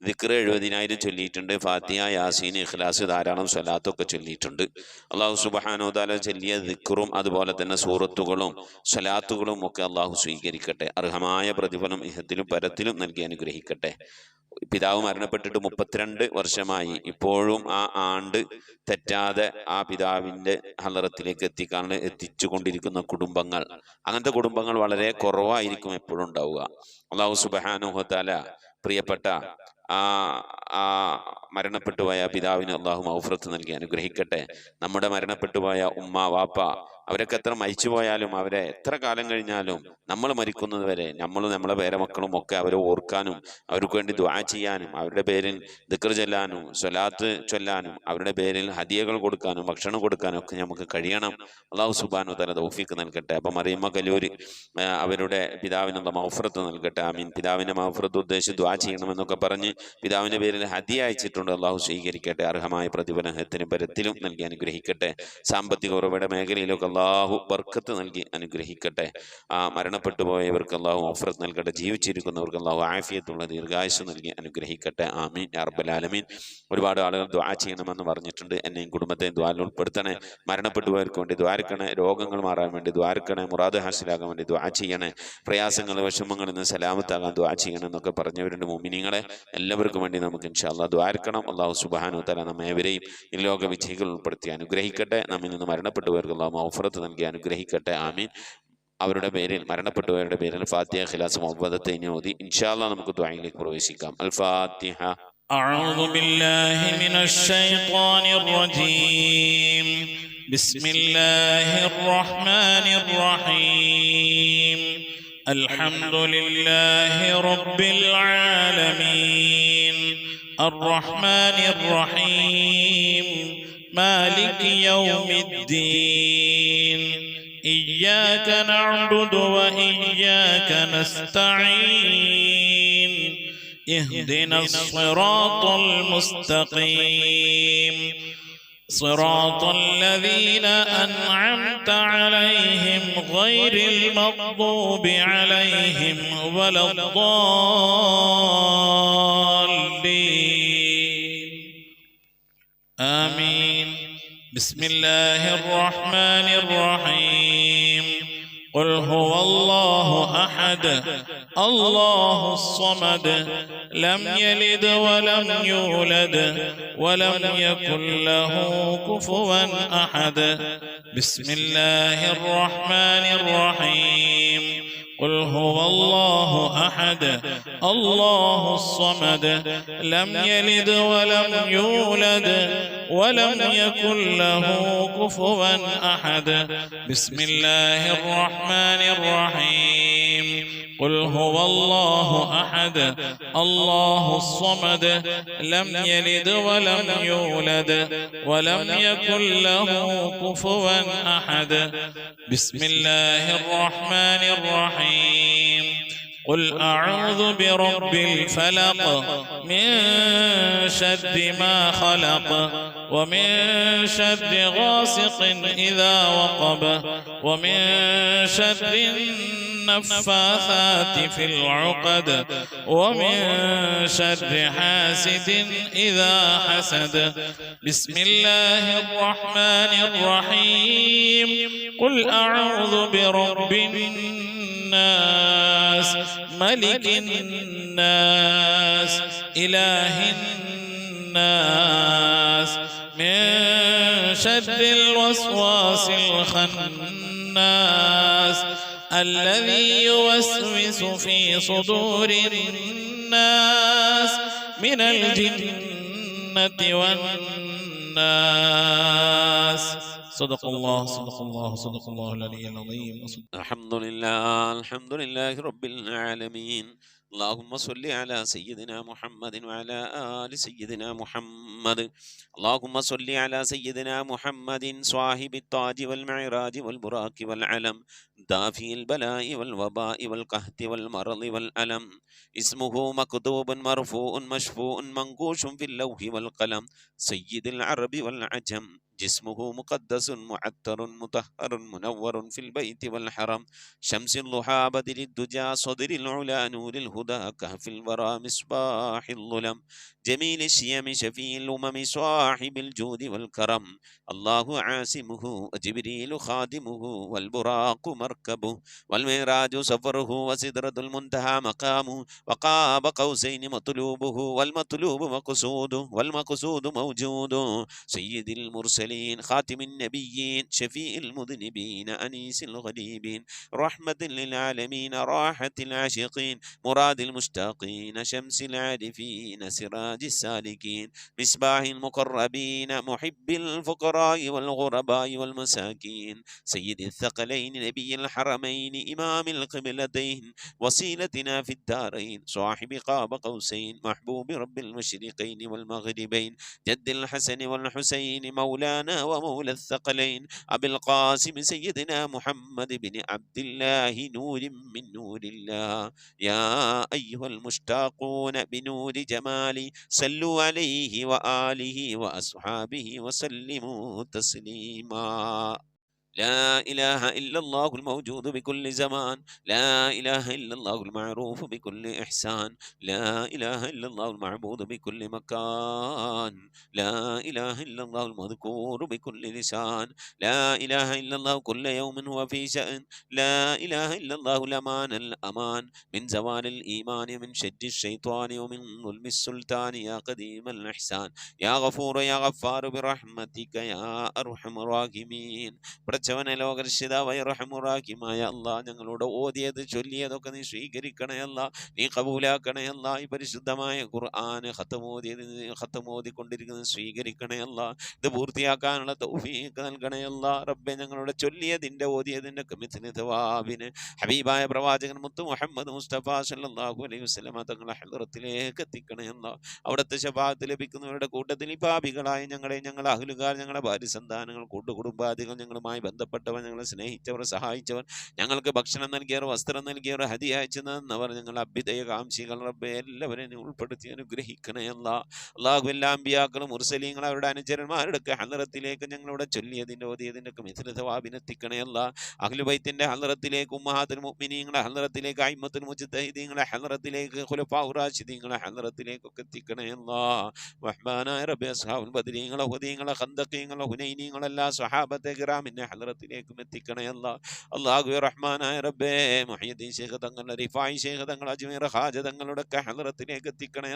ദിക്ർ 70,000 ചൊല്ലിയിട്ടുണ്ട്. ഫാത്തിഹ, യാസീൻ, ഇഖ്ലാസ്, ധാരാളം സ്വലാത്തൊക്കെ ചൊല്ലിയിട്ടുണ്ട്. അല്ലാഹു സുബ്ഹാനഹു വ തആല ചൊല്ലിയ ദിക്റും അതുപോലെ തന്നെ സൂറത്തുകളും സ്വലാത്തുകളും ഒക്കെ അല്ലാഹു സ്വീകരിക്കട്ടെ. അർഹമായ പ്രതിഫലം ഇഹത്തിലും പരത്തിലും നൽകി അനുഗ്രഹിക്കട്ടെ. പിതാവ് മരണപ്പെട്ടിട്ട് 32 വർഷമായി. ഇപ്പോഴും ആ ആണ്ട് തെറ്റാതെ ആ പിതാവിന്റെ ഹളറത്തിലേക്ക് എത്തിച്ചു കൊണ്ടിരിക്കുന്ന കുടുംബങ്ങൾ, അങ്ങനത്തെ കുടുംബങ്ങൾ വളരെ കുറവായിരിക്കും എപ്പോഴും ഉണ്ടാവുക. അല്ലാഹു സുബ്ഹാനഹു വ തആല പ്രിയപ്പെട്ട ആ മരണപ്പെട്ടുപോയ പിതാവിന് അല്ലാഹു മഗ്ഫിറത്ത് നൽകി അനുഗ്രഹിക്കട്ടെ. നമ്മുടെ മരണപ്പെട്ടുപോയ ഉമ്മ വാപ്പ അവരൊക്കെ എത്ര മരിച്ചു പോയാലും അവരെ എത്ര കാലം കഴിഞ്ഞാലും നമ്മൾ മരിക്കുന്നത് വരെ നമ്മളും നമ്മളെ പേരമക്കളും ഒക്കെ അവരെ ഓർക്കാനും അവർക്ക് വേണ്ടി ദുആ ചെയ്യാനും അവരുടെ പേരിൽ ദിക്ർ ചൊല്ലാനും സ്വലാത്ത് ചൊല്ലാനും അവരുടെ പേരിൽ ഹദിയകൾ കൊടുക്കാനും ഭക്ഷണം കൊടുക്കാനും ഒക്കെ നമുക്ക് കഴിയണം. അല്ലാഹു സുബ്ഹാനഹു വ തആല തൗഫീഖ് നൽകട്ടെ. അപ്പം മറിയമ്മ കല്ലൂരി അവരുടെ പിതാവിനുള്ള മഗ്ഫിറത്ത് നൽകട്ടെ. ആമീൻ. പിതാവിന്റെ മഗ്ഫിറത്ത് ഉദ്ദേശിച്ച് ദുആ ചെയ്യണമെന്നൊക്കെ പറഞ്ഞ് പിതാവിന്റെ പേരിൽ ഹദിയ അയച്ചിട്ടുണ്ട്. അള്ളാഹു സ്വീകരിക്കട്ടെ. അർഹമായ പ്രതിഫലത്തിന് പരത്തിലും നൽകി അനുഗ്രഹിക്കട്ടെ. സാമ്പത്തിക ഉറവിട മേഖലയിലൊക്കെ അള്ളാഹു ബർക്കത്ത് നൽകി അനുഗ്രഹിക്കട്ടെ. മരണപ്പെട്ടു പോയവർക്ക് അള്ളാഹു മഗ്ഫിറത്ത് നൽകട്ടെ. ജീവിച്ചിരിക്കുന്നവർക്ക് അള്ളാഹു ആഫിയത്തുള്ള ദീർഘായുസ്സ് നൽകി അനുഗ്രഹിക്കട്ടെ. ആമീൻ യാ റബ്ബൽ ആലമീൻ. ഒരുപാട് ആളുകൾ ദുആ ചെയ്യണമെന്ന് പറഞ്ഞിട്ടുണ്ട്. എന്നെയും കുടുംബത്തെയും ദുആയിൽ ഉൾപ്പെടുത്തണേ. മരണപ്പെട്ടു പോയവർക്ക് വേണ്ടി ദ്വാരക്കണേ. രോഗങ്ങൾ മാറാൻ വേണ്ടി ദ്വാരക്കണേ. മുറാദ് ഹാസിലാകാൻ വേണ്ടി ദുആ ചെയ്യണേ. പ്രയാസങ്ങൾ വിഷമങ്ങളിൽ നിന്ന് സലാമത്താകാൻ ദുആ ചെയ്യണം എന്നൊക്കെ പറഞ്ഞവരുടെ മുഅ്മിനീങ്ങളെ എല്ലാവർക്കും വേണ്ടി നമുക്ക് ഇൻഷാ അല്ലാഹ് ദ്വാരക്കണം. അല്ലാഹു സുബ്ഹാനഹു വ തആല നമ്മേവരെയും ഈ ലോക വിജയികൾ ഉൾപ്പെടുത്തി അനുഗ്രഹിക്കട്ടെ. നമ്മിൽ നിന്ന് മരണപ്പെട്ടവർക്ക് അല്ലാഹു മഗ്ഫിറത്ത് നൽകി അനുഗ്രഹിക്കട്ടെ. ആമീൻ. അവരുടെ പേരിൽ മരണപ്പെട്ടവരുടെ പേരിൽ ഫാത്തിഹ ഖിലാസ് മുഅവ്വദത്തൈനി ഓതി ഇൻഷാ അല്ലാഹ് നമുക്ക് ദുആയിലേക്ക് പ്രവേശിക്കാം. അൽ ഫാത്തിഹ. أعوذ بالله من الشيطان الرجيم. بسم الله الرحمن الرحيم. الحمد لله رب العالمين الرحمن الرحيم مالك يوم الدين إياك نعبد وإياك نستعين اهدنا الصراط المستقيم صراط الذين أنعمت عليهم غير المغضوب عليهم ولا الضالين آمين. بسم الله الرحمن الرحيم. قل هو الله أحد الله الصمد لم يلد ولم يولد ولم يكن له كفوا أحد. بسم الله الرحمن الرحيم. قل هو الله أحد الله الصمد لم يلد ولم يولد ولم يكن له كفوا أحد. بسم الله الرحمن الرحيم. قل هو الله أحد الله الصمد لم يلد ولم يولد ولم يكن له كفوا أحد. بسم الله الرحمن الرحيم. قل أعوذ برب الفلق من شر ما خلق ومن شر غاسق إذا وقب ومن شر النفاثات في العقد ومن شر حاسد إذا حسد. بسم الله الرحمن الرحيم. قل أعوذ برب الناس ملك الناس إله الناس من شر الوسواس الخناس الذي يوسوس في صدور الناس من الجنة والناس. صدق الله صدق الله صدق الله العلي العظيم. الحمد لله رب العالمين. اللهم صل على سيدنا محمد وعلى آل سيدنا محمد. اللهم صل على سيدنا محمد صاحب التاج والمعراج والبراق والعلم دافي البلاء والوباء والقحط والمرض والألم. اسمه مكتوب مرفوع مشفوع منقوش في اللوح والقلم. سيد العرب والعجم. جسمه مقدس معطر مطهر منور في البيت والحرم. شمس الضحى بدر الدجى صدر العلا نور الهدى كهف الورى مصباح الظلم. جميل الشيم شفيع الأمم صاحب الجود والكرم. الله عاصمه وجبريل خادمه والبراق مركبه والمعراج سفره وسدرة المنتهى مقامه وقاب قوسين مطلوبه والمطلوب مقصوده والمقصود موجود. سيد المرسلين المرسلين خاتم النبيين شفيع المذنبين أنيس الغريبين رحمة للعالمين راحة العاشقين مراد المشتاقين شمس العارفين سراج السالكين مصباح المقربين محب الفقراء والغرباء والمساكين سيد الثقلين نبي الحرمين إمام القبلتين وسيلتنا في الدارين صاحب قاب قوسين محبوب رب المشرقين والمغربين جد الحسن والحسين مولانا ومولى الثقلين أبي القاسم سيدنا محمد بن عبد الله نور من نور الله يا أيها المشتاقون بنور جمالي صلوا عليه وآله وأصحابه وسلموا تسليما لا إله إلا الله الموجود بكل زمان لا إله إلا الله المعروف بكل إحسان لا إله إلا الله المعبود بكل مكان لا إله إلا الله المذكور بكل لسان لا إله إلا الله كل يوم هو في شأن لا إله إلا الله الأمان الأمان من زوال الإيمان من شد الشيطان ومن ظلم السلطان يا قديم الإحسان يا غفور يا غفار برحمتك يا أرحم الراحمين പടച്ചവനെ ലോകരക്ഷിതാവായ റഹ്മുറാഹിമായ അല്ലാഹ് ഞങ്ങളോട് ഓതിയത് ചൊല്ലിയതൊക്കെ നീ സ്വീകരിക്കണേ അല്ലാഹ് നീ കബൂലാക്കണേ അല്ലാഹ് ഈ പരിശുദ്ധമായ ഖുർആൻ ഖത്തമോദിക്കൊണ്ടിരിക്കുന്നത് സ്വീകരിക്കണേ അല്ലാഹ് ഇത് പൂർത്തിയാക്കാനുള്ള തൗഫീഖ് നൽകണേ അല്ലാഹ് റബ്ബേ ഞങ്ങളുടെ ചൊല്ലിയതിൻ്റെ ഓതിയതിൻ്റെ മിഥ്ല തവാബിന് ഹബീബായ പ്രവാചകൻ മുത്ത് മുഹമ്മദ് മുസ്തഫ സല്ലല്ലാഹു അലൈഹി വസല്ലമ തങ്ങളെ ഹദ്റത്തിലേക്ക് എത്തിക്കണേ അല്ലാഹ് അവിടുത്തെ ശഫാഅത്ത് ലഭിക്കുന്നവരുടെ കൂട്ടത്തിൽ ഈ പാപികളായ ഞങ്ങളെ അഹ്ലുകാർ ഞങ്ങളുടെ ഭാര്യ സന്താനങ്ങൾ കൂട്ടുകുടുംബാദികൾ ഞങ്ങളുമായി ബന്ധപ്പെട്ടവർ ഞങ്ങളെ സ്നേഹിച്ചവർ സഹായിച്ചവർ ഞങ്ങൾക്ക് ഭക്ഷണം നൽകിയവർ വസ്ത്രം നൽകിയവർ ഹദിയ അയച്ചു തന്നവർ ഞങ്ങളുടെ അഭ്യുദയ കാംക്ഷികൾ റബ്ബേ എല്ലാവരെയും ഉൾപ്പെടുത്തി അനുഗ്രഹിക്കണേ അല്ലാഹു എല്ലാ അമ്പിയാക്കളും മുർസലീങ്ങളും അവരുടെ അനുചരന്മാരുടെ ഹളറത്തിലേക്ക് ഞങ്ങളുടെ ചൊല്ലിയതിൻ്റെ ഓതിയതിൻ്റെ മിഥ്ല തവാബിനെത്തിക്കണേ അല്ലാഹ് അഹ്ലു ബൈത്തിന്റെ ഹളറത്തിലേക്ക് ഉമ്മഹാത്തുൽ മുഅ്മിനീങ്ങളുടെ ഹളറത്തിലേക്ക് അയിമ്മത്തുൽ മുജ്തഹിദീങ്ങളുടെ ഹളറത്തിലേക്ക് ഖുലഫാഉർ റാഷിദീങ്ങളുടെ ഹളറത്തിലേക്കൊക്കെ എത്തിക്കണേ അല്ലാഹ് റഹ്മാനായ റബ്ബേ അസ്ഹാബുൽ ബദരീങ്ങളെ ഹുദീങ്ങളെ ഖന്ദഖീങ്ങളെ ഹുനൈനീങ്ങളെ എല്ലാ സ്വഹാബത്തെ കിറാമിന്റെ ഹളറത്തിലേക്കും എത്തിക്കണേ അല്ലാഹു റഹ്മാനായ റബ്ബേ മുഹയ്യിദ്ദീൻ ശൈഖ് തങ്ങളുടെ റിഫായി ശൈഖ് തങ്ങളുടെ അജ്മീർ ഹാജ തങ്ങളുടെ ഒക്കെ ഹളറത്തിലേക്ക് എത്തിക്കണേ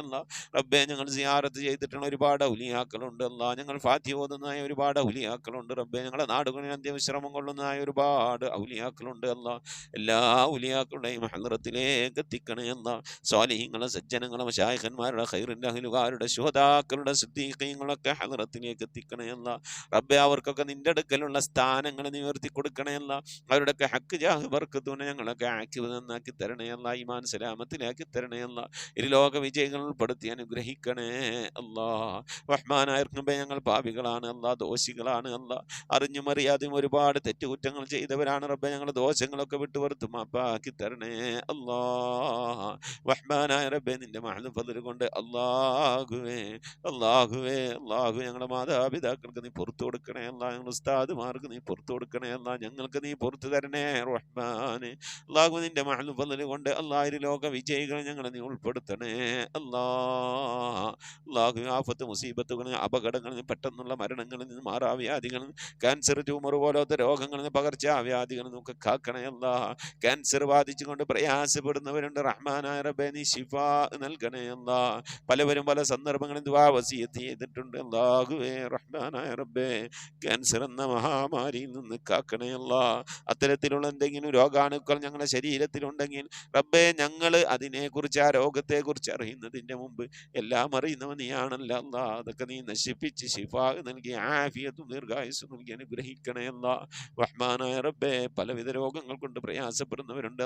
റബ്ബേ ഞങ്ങൾ സിയാറത്ത് ചെയ്തിട്ടുള്ള ഒരുപാട് ഔലിയാക്കളുണ്ട് അല്ലാഹ് ഞങ്ങൾ ഫാത്തിഹ ഓതുന്നതായ ഒരുപാട് ഔലിയാക്കളുണ്ട് റബ്ബേ ഞങ്ങളുടെ നാടുകളിൽ അന്ത്യവിശ്രമം കൊള്ളുന്നതായ ഒരുപാട് ഔലിയാക്കളുണ്ട് അല്ലാഹ് എല്ലാ ഔലിയാക്കളുടെയും ഹളറത്തിലേക്ക് എത്തിക്കണേ സ്വാലിഹീങ്ങളെ സജ്ജനങ്ങളെ മശായിഖന്മാരുടെ ഖൈറിന്റെ അഹ്ലുകാരുടെ ശുഹദാക്കളുടെ സിദ്ദീഖീങ്ങളൊക്കെ ഹളറത്തിലേക്ക് എത്തിക്കണേ റബ്ബേ അവർക്കൊക്കെ നിന്റെ അടുക്കലുള്ള സ്ഥാനങ്ങൾ നിവർത്തി കൊടുക്കണേ അവരുടെയൊക്കെ ഹക്ക് ജാഹ് ബർക്കത്തുനെ ഞങ്ങളൊക്കെ ആക്കിവ് നന്നാക്കി തരണേ ഈമാൻ സലാമത്തിലാക്കി തരണേ ഇരുലോക വിജയങ്ങൾ ഉൾപ്പെടുത്തി അനുഗ്രഹിക്കണേ റഹ്മാനായ റബ്ബേ ഞങ്ങൾ പാപികളാണ് ദോഷികളാണ് അറിഞ്ഞും അറിയാതെയും ഒരുപാട് തെറ്റുകുറ്റങ്ങൾ ചെയ്തവരാണ് റബ്ബേ ഞങ്ങൾ ദോഷങ്ങളൊക്കെ വിട്ടുപുറത്ത് മാപ്പാക്കി തരണേ റഹ്മാനായ റബ്ബേ നിന്റെ മഹദ് ഫദ്ൽ കൊണ്ട് അല്ലാഹുവേ ഞങ്ങളുടെ മാതാപിതാക്കൾക്ക് നീ പുറത്തു കൊടുക്കണേ ഞങ്ങൾ ഉസ്താദുമാർക്ക് നീ പുറത്തു കൊടുക്കണേ ഞങ്ങൾക്ക് നീ പുറത്തു തരണേ റഹ്മാനെ അല്ലാഹു നിന്റെ മഹദ് ഫദ്ൽ കൊണ്ട് അല്ലാഹു ലോക വിജയികളെ ഞങ്ങളെ നീ ഉൾപ്പെടുത്തണേ അല്ലാഹു ആഫത്ത് മുസീബത്തുകൾ അപകടങ്ങളിൽ നിന്ന് പെട്ടെന്നുള്ള മരണങ്ങളിൽ നിന്ന് മാറാവ്യാധികളിൽ ക്യാൻസർ ട്യൂമർ പോലത്തെ രോഗങ്ങളിൽ നിന്ന് പകർച്ചാവ്യാധികളിൽ നിന്നൊക്കെ കാക്കണേ ക്യാൻസർ ബാധിച്ചുകൊണ്ട് പ്രയാസപ്പെടുന്നവരുണ്ട് റഹ്മാനായ റബ്ബേ നീ ശിഫാ നൽകണേ പലവരും പല സന്ദർഭങ്ങളിൽ ദുആ വസിയത്ത് ചെയ്തിട്ടുണ്ട് അല്ലാഹുവേ റഹ്മാനായ റബ്ബേ ക്യാൻസർ എന്ന മഹാമാരിയിൽ നിന്ന് കാക്കണേ അത്തരത്തിലുള്ള എന്തെങ്കിലും രോഗാണുക്കൾ ഞങ്ങളുടെ ശരീരത്തിലുണ്ടെങ്കിൽ റബ്ബേ ഞങ്ങൾ അതിനെക്കുറിച്ച് ആ രോഗത്തെക്കുറിച്ച് അറിയുന്നതിൻ്റെ മുമ്പ് എല്ലാം അറിയുന്നവൻ നീയാണല്ലോ അതൊക്കെ നീ നശിപ്പിച്ച് ശിഫാ നൽകി ആഫിയത്തും ദീർഘായുസ്സും നൽകി അനുഗ്രഹിക്കണേ റഹ്മാനായ റബ്ബേ പലവിധ രോഗങ്ങൾ കൊണ്ട് പ്രയാസപ്പെടുന്നവരുണ്ട്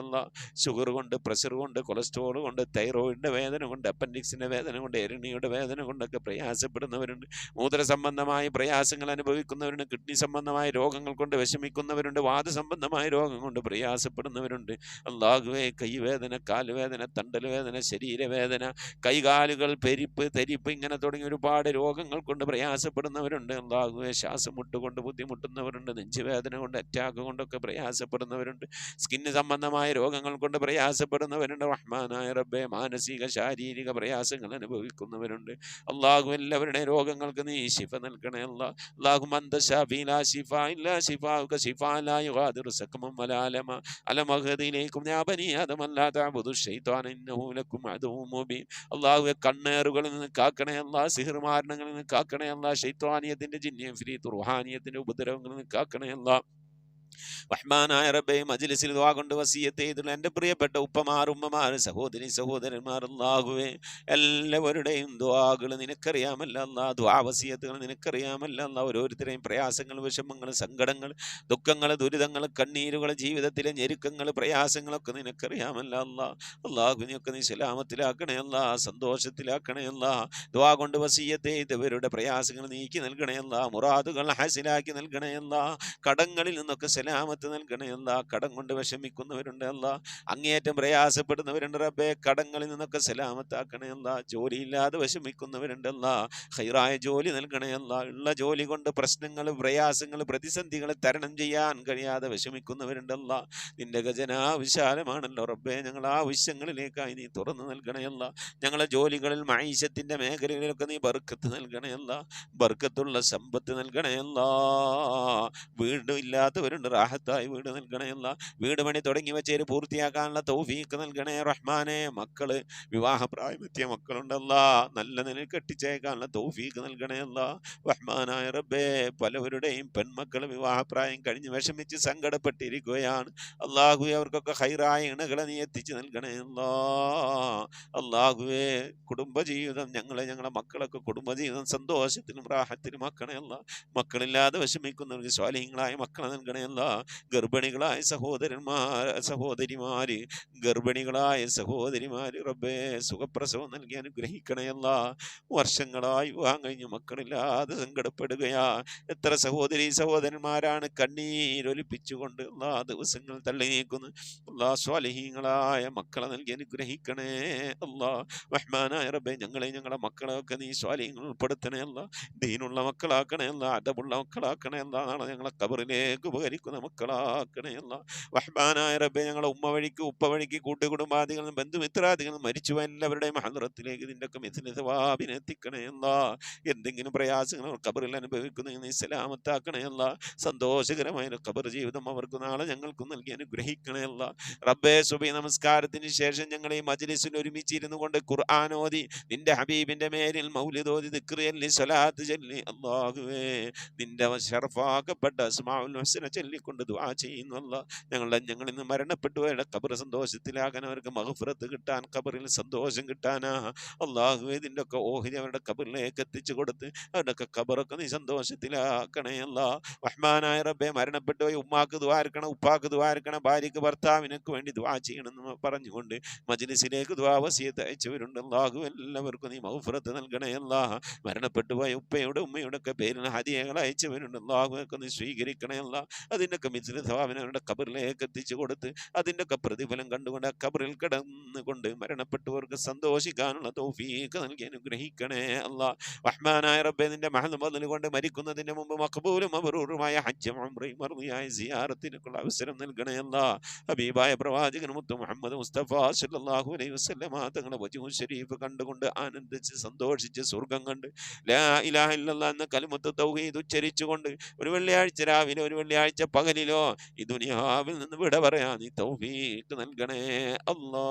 ഷുഗർ കൊണ്ട് പ്രഷർ കൊണ്ട് കൊളസ്ട്രോൾ കൊണ്ട് തൈറോയിഡിൻ്റെ വേദന കൊണ്ട് അപ്പൻഡിക്സിൻ്റെ വേദന കൊണ്ട് എരണിയുടെ വേദന കൊണ്ടൊക്കെ പ്രയാസപ്പെടുന്നവരുണ്ട് മൂത്ര സംബന്ധമായ പ്രയാസങ്ങൾ അനുഭവിക്കുന്നവരുണ്ട് കിഡ്നി സംബന്ധമായ രോഗങ്ങൾ കൊണ്ട് വിഷമിക്കുന്നവരുണ്ട് വാദസംബന്ധമായ രോഗം കൊണ്ട് പ്രയാസപ്പെടുന്നവരുണ്ട് അല്ലാഹുവേ കൈവേദന കാലുവേദന തണ്ടൽ വേദന ശരീരവേദന കൈകാലുകൾ പെരിപ്പ് തരിപ്പ് ഇങ്ങനെ തുടങ്ങി ഒരുപാട് രോഗങ്ങൾ കൊണ്ട് പ്രയാസപ്പെടുന്നവരുണ്ട് അല്ലാഹുവേ ശ്വാസം മുട്ടുകൊണ്ട് ബുദ്ധിമുട്ടുന്നവരുണ്ട് നെഞ്ചുവേദന കൊണ്ട് അറ്റാക്ക് കൊണ്ടൊക്കെ പ്രയാസപ്പെടുന്നവരുണ്ട് സ്കിന്ന് സംബന്ധമായ രോഗങ്ങൾ കൊണ്ട് പ്രയാസപ്പെടുന്നവരുണ്ട് റഹ്മാനായ റബ്ബേ മാനസിക ശാരീരിക പ്രയാസങ്ങൾ അനുഭവിക്കുന്നവരുണ്ട് അല്ലാഹു എല്ലാവരുടെ രോഗങ്ങൾക്ക് നീ ശിഫ നൽകണേ അല്ലാഹു അന്ത ശാഫി ലാ ശിഫാ ഇല്ലാ شفاؤك شفاء لا يغادر سقما ولا ألما ألم أعهد إليكم يا بني آدم ألا تعبدوا الشيطان إنه لكم عدو مبين അള്ളാഹുവെ കണ്ണേറുകളിൽ നിന്ന് കാക്കണേ അല്ലാ, സിഹിർ മാരണങ്ങളിൽ നിന്ന് കാക്കണേ അല്ലാ, ശൈത്വാനിയത്തിന്റെ ജിന്നിയം ഫിരീത്ത് റുഹാനിയത്തിന്റെ ഉപദ്രവങ്ങളിൽ നിന്ന് കാക്കണേ അല്ലാ. റഹ്മാനായ റബ്ബേ, മജ്ലിസിൽ ദുആ കൊണ്ട് വസിയത്ത് ചെയ്തിട്ടുള്ള എൻ്റെ പ്രിയപ്പെട്ട ഉപ്പമാർ, ഉമ്മമാർ, സഹോദരി സഹോദരന്മാർ, അല്ലാഹുവേ എല്ലാവരുടെയും ദുആകൾ നിനക്കറിയാമല്ല അല്ലാ, ദുആ വസിയത്തുകൾ നിനക്കറിയാമല്ല അല്ലാ. ഓരോരുത്തരെയും പ്രയാസങ്ങൾ, വിഷമങ്ങൾ, സങ്കടങ്ങൾ, ദുഃഖങ്ങൾ, ദുരിതങ്ങൾ, കണ്ണീരുകൾ, ജീവിതത്തിലെ ഞെരുക്കങ്ങൾ, പ്രയാസങ്ങളൊക്കെ നിനക്കറിയാമല്ല അല്ലാ. അല്ലാഹുവിനെയൊക്കെ നീ സലാമത്തിലാക്കണേ അല്ലാ, സന്തോഷത്തിലാക്കണേ അല്ലാ. ദുആ കൊണ്ട് വസിയത്ത് ചെയ്തവരുടെ പ്രയാസങ്ങൾ നീക്കി നൽകണേ അല്ലാ, മുറാദുകൾ ഹാസിലാക്കി നൽകണേ അല്ലാ. കടങ്ങളിൽ നിന്നൊക്കെ സലാമത്ത് നൽകണേ അല്ലാ. കടം കൊണ്ട് വിഷമിക്കുന്നവരുണ്ട് അല്ലാ, അങ്ങേയറ്റം പ്രയാസപ്പെടുന്നവരുണ്ട് റബ്ബേ, കടങ്ങളിൽ നിന്നൊക്കെ സലാമത്താക്കണേ അല്ലാ. ജോലിയില്ലാതെ വിഷമിക്കുന്നവരുണ്ട് അല്ലാ, ഖൈറായ ജോലി നൽകണേ അല്ലാ. ഉള്ള ജോലി കൊണ്ട് പ്രശ്നങ്ങൾ, പ്രയാസങ്ങൾ, പ്രതിസന്ധികൾ തരണം ചെയ്യാൻ കഴിയാതെ വിഷമിക്കുന്നവരുണ്ട് അല്ലാ. നിന്റെ ഖജനാ വിശാലമാണല്ലോ റബ്ബേ, ഞങ്ങൾ ആ ആവശ്യങ്ങളിലേക്കായി നീ തുറന്നു നൽകണേ അല്ലാ. ഞങ്ങളെ ജോലികളിൽ, മഈശത്തിന്റെ മേഖലകളിലൊക്കെ നീ ബർക്കത്ത് നൽകണേ അല്ലാ, ബർക്കത്തുള്ള സമ്പത്ത് നൽകണേ അല്ലാ. വീട് ഇല്ലാത്തവരുണ്ട്, റാഹത്തായി വീട് നൽകണേ അല്ലാ. വീട് പണി തുടങ്ങി വെച്ചേര് പൂർത്തിയാക്കാനുള്ള തൗഫീഖ് നൽകണേ റഹ്മാനെ. മക്കള് വിവാഹപ്രായമെത്തിയ മക്കളുണ്ടല്ലാ, നല്ല നിലയിൽ കെട്ടിച്ചേക്കാനുള്ള തൗഫീഖ് നൽകണേ അല്ലാ. റഹ്മാനായ റബ്ബേ, പലവരുടെയും പെൺമക്കൾ വിവാഹപ്രായം കഴിഞ്ഞ് വിഷമിച്ച് സങ്കടപ്പെട്ടിരിക്കുകയാണ്. അല്ലാഹുവേ, അവർക്കൊക്കെ ഹൈറായ ഇണകളെ നീ എത്തിച്ചു നൽകണേ അല്ലാ. അല്ലാഹുവേ, കുടുംബജീവിതം ഞങ്ങളെ മക്കളൊക്കെ കുടുംബജീവിതം സന്തോഷത്തിലും റാഹത്തിലും ആക്കണേ അല്ലാ. മക്കളില്ലാതെ വിഷമിക്കുന്നവർക്ക് സ്വാലിഹീങ്ങളായ മക്കളെ നൽകണേ അല്ലാ. ഗർഭിണികളായ സഹോദരിമാര്, ഗർഭിണികളായ സഹോദരിമാര് റബ്ബേ, സുഖപ്രസവം നൽകി അനുഗ്രഹിക്കണേ അല്ലാ. വർഷങ്ങളായി വിവാഹം കഴിഞ്ഞ് മക്കളില്ലാതെ സങ്കടപ്പെടുകയാ. എത്ര സഹോദരന്മാരാണ് കണ്ണീരൊലിപ്പിച്ചുകൊണ്ട് അല്ലാ ദിവസങ്ങൾ തള്ളി നീക്കുന്നു. അല്ലാ, സ്വാലിഹീങ്ങളായ മക്കളെ നൽകി അനുഗ്രഹിക്കണേ അല്ലാ. റഹ്മാനായ റബ്ബേ, ഞങ്ങളെ മക്കളെയൊക്കെ നീ സ്വാലിഹീങ്ങൾ ഉൾപ്പെടുത്തണേ അല്ലാ. ദീനുള്ള മക്കളാക്കണേ അല്ലാ, അദബുള്ള മക്കളാക്കണേ അല്ലാ. നാളെ ഞങ്ങളെ ഖബറിലേക്ക് ഉപകരിക്കുന്ന മക്കളാക്കണേ അല്ലാ. റഹ്മാനായ റബ്ബേ, ഞങ്ങളെ ഉമ്മ വഴിക്ക്, ഉപ്പ വഴിക്ക്, കൂട്ടുകുടുംബാദികളും ബന്ധുമിത്രാദികളും മരിച്ചു എല്ലാവരുടെയും ഹദ്റത്തിലേക്ക് ഇതിൻ്റെ ഒക്കെ മിഥില സവാബിനെ എത്തിക്കണേ അല്ലാ. എന്തെങ്കിലും പ്രയാസങ്ങൾ ഖബറിൽ അനുഭവിക്കുന്ന നീ സലാമത്താക്കണേ അല്ലാ. സന്തോഷകരമായ ഖബർ ജീവിതം അവർക്ക് നാളെ ഞങ്ങൾക്കും നൽകി അനുഗ്രഹിക്കണേ അല്ലാ. റബ്ബേ, സുബഹി നമസ്കാരത്തിന് ശേഷം ഞങ്ങൾ ഈ മജ്ലിസിൽ ഒരുമിച്ചിരുന്നു കൊണ്ട് ഖുർആൻ ഓതി, നിന്റെ ഹബീബിന്റെ മേലിൽ മൗലിദ് ഓതി, ദിക്ർ ചൊല്ലി, സ്വലാത്ത് ചൊല്ലി, അല്ലാഹുവേ നിന്റെ ശറഫാക്കപ്പെട്ട അസ്മാഉൽ ഹുസ്ന ചൊല്ലിക്കൊണ്ട് ദുആ ചെയ്യുന്നു അല്ലാ. ഞങ്ങൾ ഇന്ന് മരണപ്പെട്ടു പോയ ഖബർ സന്തോഷത്തിലാകാൻ, അവർക്ക് മഗ്ഫിറത്ത് കിട്ടാൻ, ഖബറിൽ സന്തോഷം കിട്ടാനാ അല്ലാഹുവേ ഇതിൻ്റെ ഒക്കെ ഓഹരി അവരുടെ ഖബറിലേക്ക് എത്തിച്ചു കൊടുത്ത് അവരുടെ ഒക്കെ ഖബറൊക്കെ നീ സന്തോഷത്തിലാക്കണേ അല്ലാ. റഹ്മാനായ റബ്ബേ, മരണപ്പെട്ടു പോയി ഉമ്മാക്ക് ദുആർക്കണം, ഉപ്പാക്ക് ദുആർക്കണം, ഭാര്യക്ക് ഭർത്താവിനൊക്കെ വേണ്ടി ദുആ ചെയ്യണമെന്ന് പറഞ്ഞുകൊണ്ട് മജ്ലിസിലേക്ക് ദുആ വസിയത്ത് അയച്ചവരുണ്ട്. അല്ലാഹു എല്ലാവർക്കും നീ മഗ്ഫിറത്ത് നൽകണേ അല്ലാ. മരണപ്പെട്ടു പോയ ഉപ്പയുടെ ഉമ്മയുടെ ഒക്കെ പേരിൽ ഹദിയകൾ അയച്ചവരുണ്ട്. അല്ലാഹുവൊക്കെ നീ സ്വീകരിക്കണേ അല്ലാ. അതിൻ്റെയൊക്കെ മിഥില സവാബിനെ അവരുടെ ഖബറിലേക്ക് എത്തിച്ചു കൊടുത്ത് അതിൻ്റെയൊക്കെ പ്രതിഫലം കണ്ടുകൊണ്ട് ആ ഖബറിൽ കിടന്നുകൊണ്ട് മരണപ്പെട്ടവർക്ക് സന്തോഷിക്കാനുള്ള തൗഫീഖ് നൽകി അനുഗ്രഹിക്കണേ അല്ലാ. റഹ്മാനായ റബ്ബേ, നിന്റെ മഹദ് ഫദ്ൽ കൊണ്ട് മരിക്കുന്നതിന് മുമ്പ് മഖ്ബൂലും മബ്റൂറുമായ ഹജ്ജും ഉംറയും മർദിയായ സിയാറത്തിനുള്ള അവസരം നൽകണേ അല്ലാ. ഹബീബായ പ്രവാചകൻ മുത്ത് മുഹമ്മദ് മുസ്തഫ സല്ലല്ലാഹു അലൈഹി വസല്ലമ തങ്ങളുടെ വജ്ഹു ശരീഫ് കണ്ടുകൊണ്ട് ആനന്ദിച്ച് സന്തോഷിച്ച് സ്വർഗ്ഗം കണ്ട് ലാ ഇലാഹ ഇല്ലല്ലാഹ് എന്ന കലിമത്ത് തൗഹീദ് ഉച്ചരിച്ചുകൊണ്ട് ഒരു വെള്ളിയാഴ്ച രാവിലെ, ഒരു വെള്ളിയാഴ്ച പകലിലോ ഈ ദുനിയാവിൽ നിന്ന് വിട പറയാ നീ തൗഫീഖ് നൽകണേ അല്ലാ.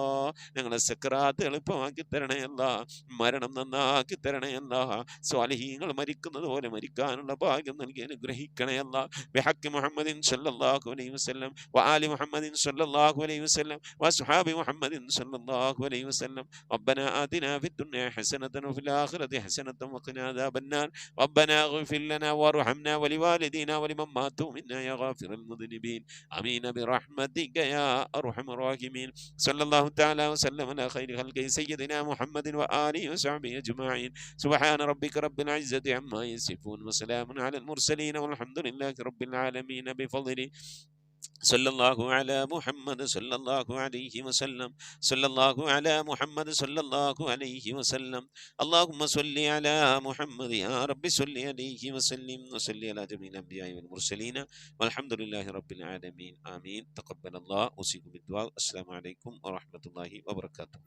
ഞങ്ങളെ സക്രാത്ത് എളുപ്പമാക്കി തരണേ അല്ലാ. മരണം നന്നാക്കി തരണേ അല്ലാ. സ്വാലിഹീങ്ങൾ മരിക്കുന്നത് പോലെ മരിക്കാനുള്ള ഭാഗ്യം നൽകി അനുഗ്രഹിക്കണേ അല്ലാ. ബിഹഖ് മുഹമ്മദിൻ സല്ലല്ലാഹു അലൈഹി വസല്ലം വആലി മുഹമ്മദിൻ സല്ലല്ലാഹു അലൈഹി വസല്ലം വഅസ്ഹാബി മുഹമ്മദിൻ സല്ലല്ലാഹു അലൈഹി വസല്ലം. റബ്ബനാ ആതിനാ ഫിദ്ദുനിയ ഹസനതൻ വഫിൽ ആഖിറതി ഹസനതൻ വഖിനാ അദാബന്നാർ. റബ്ബനാ ഇഗ്ഫിർ ലനാ വർഹംനാ വലിവാലിദീനാ വലിമൻ മാതു മിന്നാ യാ ഗാഫിറൽ മുദ്നിബീൻ. ആമീൻ ബിറഹ്മതിക യാ അർഹമർ റഹീമീൻ. സല്ലല്ലാഹു തആല വസല്ലം അലാ ഖൈരി ഖൽഖി സയ്യിദിനാ മുഹമ്മദിൻ വആലിഹി വസഹ്ബിഹി അജ്മഈൻ. സുബ്ഹാന റബ്ബിക റബ്ബിൽ ഇസ്സതി അമ്മാ യസിഫൂൻ വസലാമുൻ അലൽ മുർസലീൻ വൽഹംദുലില്ലാഹി റബ്ബിൽ ആലമീൻ ബിഫദ്ലി. صلى الله على محمد صلى الله عليه وسلم. صلى الله على محمد صلى الله عليه وسلم. اللهم صل على محمد يا رب صل عليه وسلم وصل على جميع الأنبياء والمرسلين والحمد لله رب العالمين. آمين. تقبل الله. أوصيكم بالدعاء. السلام عليكم ورحمة الله وبركاته.